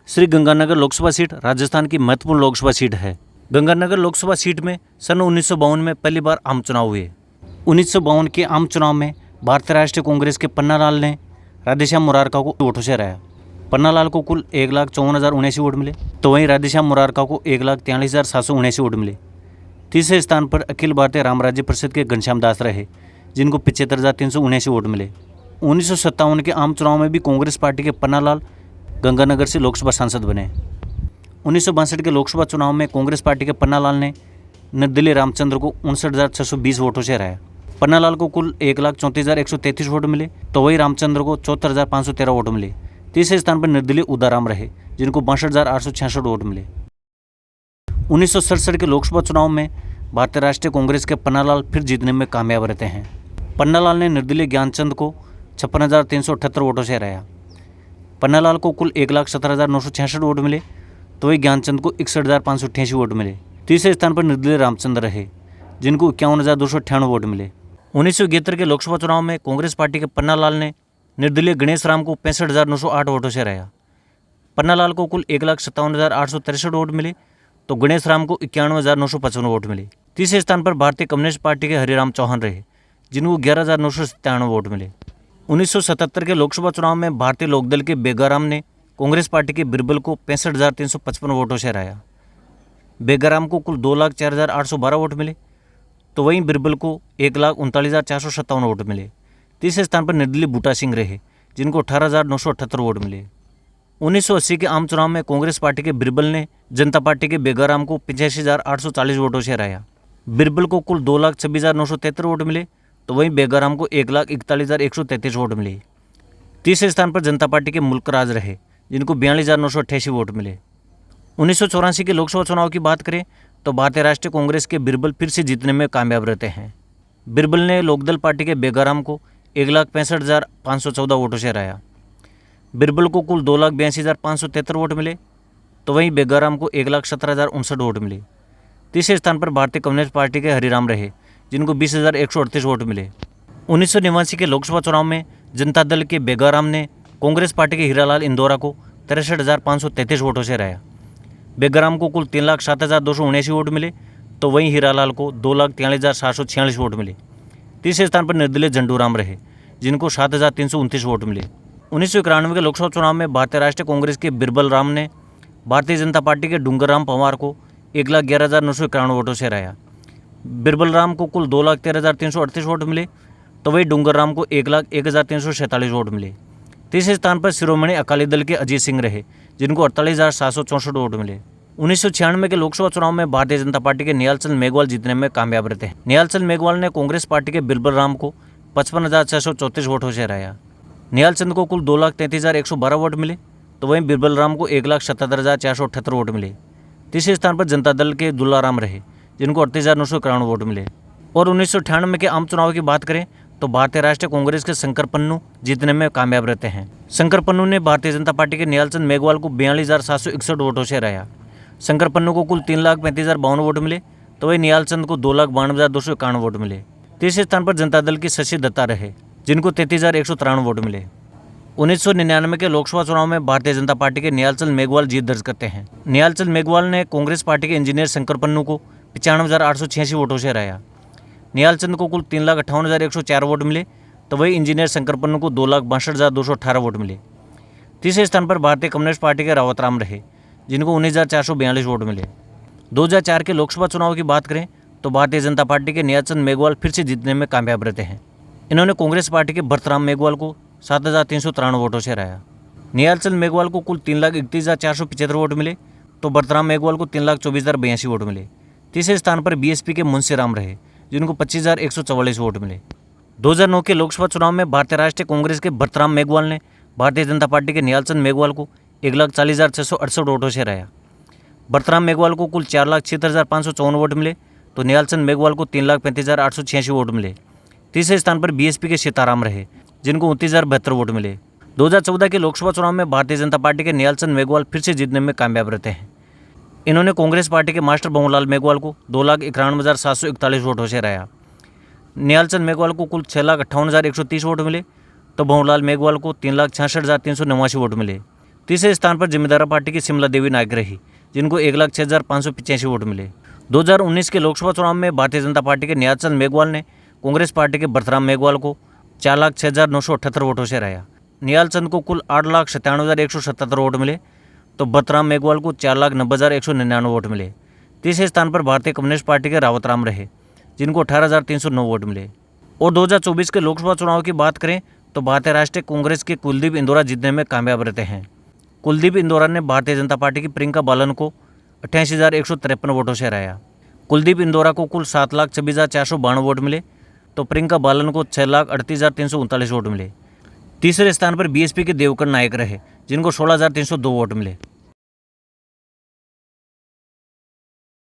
Shri Ganganagar Lok Sabha seat Rajasthan की महत्वपूर्ण Lok Sabha seat है। गंगानगर लोकसभा सीट में सन 1952 में पहली बार आम चुनाव हुए। 1952 के आम चुनाव में भारतीय राष्ट्रीय कांग्रेस के पन्नालाल ने राधेश्याम मुरारका को वोटों से हराया। पन्नालाल को कुल 1,54,079 वोट मिले, तो वहीं राधेश्याम मुरारका को 1,43,779 वोट मिले। तीसरे स्थान पर अखिल भारतीय राम राज्य परिषद के घनश्याम दास रहे, जिनको 75,379 वोट मिले। 1957 के आम चुनाव में भी कांग्रेस पार्टी के पन्नालाल गंगानगर से लोकसभा सांसद बने। 1962 के लोकसभा चुनाव में कांग्रेस पार्टी के पन्नालाल ने निर्दलीय रामचंद्र को 59,620 वोटों से हराया। पन्नालाल को कुल 1,34,133 वोट मिले, तो वही रामचंद्र को 74,513 वोट मिले। तीसरे स्थान पर निर्दलीय उदाराम रहे, जिनको 62,866 वोट मिले। 1967 के लोकसभा चुनाव में भारतीय राष्ट्रीय कांग्रेस के पन्नालाल फिर जीतने में कामयाब रहते हैं। पन्नालाल ने निर्दलीय ज्ञानचंद को 56,378 वोटों से हराया। पन्नालाल को कुल 1,17,966 वोट मिले, तो वही ज्ञानचंद को 61,588 वोट मिले। तीसरे स्थान पर निर्दलीय रामचंद्र रहे, जिनको 51,298 वोट मिले। 1971 के लोकसभा चुनाव में कांग्रेस पार्टी के पन्नालाल ने निर्दलीय गणेश राम को 65,908 वोटों से हराया। पन्नालाल को कुल 1,57,863 वोट मिले, तो गणेश राम को 91,955 वोट मिले। तीसरे स्थान पर भारतीय कम्युनिस्ट पार्टी के हरिराम चौहान रहे, जिनको 11,997 वोट मिले। 1977 के लोकसभा चुनाव में भारतीय लोकदल के बेगाराम ने कांग्रेस पार्टी के बिरबल को 65,355 वोटों से हराया। बेगाराम को कुल 2,04,812 वोट मिले, तो वहीं बिरबल को 1,39,457 वोट मिले। तीसरे स्थान पर निर्दलीय बूटा सिंह रहे, जिनको 18,978 वोट मिले। 1980 के आम चुनाव में कांग्रेस पार्टी के बिरबल ने जनता पार्टी के बेगाराम को 85,840 वोटों से हराया। बिरबल को कुल 2,26,973 वोट मिले, तो वहीं बेगाराम को 1,41,133 वोट मिले। तीसरे स्थान पर जनता पार्टी के मुल्कराज रहे, जिनको 42,988 वोट मिले। 1984 के लोकसभा चुनाव की बात करें तो भारतीय राष्ट्रीय कांग्रेस के बिरबल फिर से जीतने में कामयाब रहते हैं। बिरबल ने लोकदल पार्टी के बेगाराम को 1,65,514 वोटों से हराया। बिरबल को कुल 2,82,573 वोट मिले, तो वहीं बेगाराम को 1,17,059 वोट मिले। तीसरे स्थान पर भारतीय कम्युनिस्ट पार्टी के हरिराम रहे, जिनको 20,138 वोट मिले। 1989 के लोकसभा चुनाव में जनता दल के बेगाराम ने कांग्रेस पार्टी के हीरालाल इंदौरा को 63,533 वोटों से हराया। बेगाराम को कुल 3,07,279 वोट मिले, तो वहीं हीरालाल को 2,43,746 वोट मिले। तीसरे स्थान पर निर्दलीय झंडूराम रहे, जिनको 7,329 वोट मिले। 1991 के लोकसभा चुनाव में भारतीय राष्ट्रीय कांग्रेस के बिरबल राम ने भारतीय जनता पार्टी के डूंगरराम पवार को 1,11,991 वोटों से हराया। बिरबल राम को कुल 2,13,338 वोट मिले, तो वही डूंगर राम को 1,01,347 वोट मिले। तीसरे स्थान पर शिरोमणि अकाली दल के अजीत सिंह रहे, जिनको 48,764 वोट मिले। 1996 के लोकसभा चुनाव में भारतीय जनता पार्टी के निहालचंद मेघवाल जीतने में कामयाब रहते हैं। निहालचंद मेघवाल ने कांग्रेस पार्टी के बिरबल राम को 55,634 वोटों से हराया। निहालचंद को कुल 2,33,112 वोट मिले, तो वहीं बिरबल राम को 1,77,478 वोट मिले। तीसरे स्थान पर जनता दल के दुल्लाराम रहे, जिनको 38,991 वोट मिले। और 1998 के आम चुनाव की बात करें तो भारतीय राष्ट्रीय कांग्रेस के शंकर पन्नू जीतने में कामयाब रहते हैं। शंकर पन्नू ने भारतीय जनता पार्टी के निहालचंद मेघवाल को 42,761 वोटों से हराया। शंकर पन्नू को कुल 3,35,052 वोट मिले, तो वही निहालचंद को 2,92,251 वोट मिले। तीसरे स्थान पर जनता दल की शशि दत्ता रहे, जिनको 33,193 वोट मिले। 1999 के लोकसभा चुनाव में भारतीय जनता पार्टी के निहालचंद मेघवाल जीत दर्ज करते हैं। निहालचंद मेघवाल ने कांग्रेस पार्टी के इंजीनियर शंकर पन्नू को 95,886 वोटों से हराया। निहालचंद को कुल 3,58,104 वोट मिले, तो वही इंजीनियर शंकर पन्नू को 2,62,218 वोट मिले। तीसरे स्थान पर भारतीय कम्युनिस्ट पार्टी के रावतराम रहे, जिनको 19,442 वोट मिले। 2004 के लोकसभा चुनाव की बात करें तो भारतीय जनता पार्टी के निहालचंद मेघवाल फिर से जीतने में कामयाब रहते हैं। इन्होंने कांग्रेस पार्टी के भरतराम मेघवाल को 7,393 वोटों से हराया। निहालचंद मेघवाल को कुल 3,31,475 वोट मिले, तो भरतराम मेघवाल को 3,24,082 वोट मिले। तीसरे स्थान पर बीएसपी के मुंशीराम रहे, जिनको 25,144 वोट मिले। 2009 के लोकसभा चुनाव में भारतीय राष्ट्रीय कांग्रेस के भरतराम मेघवाल ने भारतीय जनता पार्टी के निहालचंद मेघवाल को 1,40,668 वोटों से हराया। भरतराम मेघवाल को कुल 4,76,554 वोट मिले, तो निहालचंद मेघवाल को 3,35,886 वोट मिले। तीसरे स्थान पर बीएसपी के सीताराम रहे, जिनको 29,072 वोट मिले। 2014 के लोकसभा चुनाव में भारतीय जनता पार्टी के निहालचंद मेघवाल फिर से जीतने में कामयाब रहते हैं। इन्होंने कांग्रेस पार्टी के मास्टर भंवरलाल मेघवाल को 2,91,741 वोटों से हराया। निहालचंद मेघवाल को कुल 6,58,130 वोट मिले, तो भंवरलाल मेघवाल को 3,66,389 वोट मिले। तीसरे स्थान पर जिम्मेदारा पार्टी की शिमला देवी नायक रही, जिनको 1,06,585 वोट मिले। 2019 के लोकसभा चुनाव में भारतीय जनता पार्टी के नियाचंद मेघवाल ने कांग्रेस पार्टी के भरतराम मेघवाल को 4,06,978 वोटों से हराया। नियालचंद को कुल 8,97,177 वोट मिले, तो भरतराम मेघवाल को 4,90,199 वोट मिले। तीसरे स्थान पर भारतीय कम्युनिस्ट पार्टी के रावतराम रहे, जिनको 18,309 वोट मिले। और 2024 के लोकसभा चुनाव की बात करें तो भारतीय राष्ट्रीय कांग्रेस के कुलदीप इंदौरा जीतने में कामयाब रहते हैं। कुलदीप इंदौरा ने भारतीय जनता पार्टी की प्रियंका बालन को 88,153 वोटों से हराया। कुलदीप इंदौरा को कुल 7,26,492 वोट मिले, तो प्रियंका बालन को 6,38,339 वोट मिले। तीसरे स्थान पर बीएसपी के देवकर नायक रहे, जिनको 16,302 वोट मिले।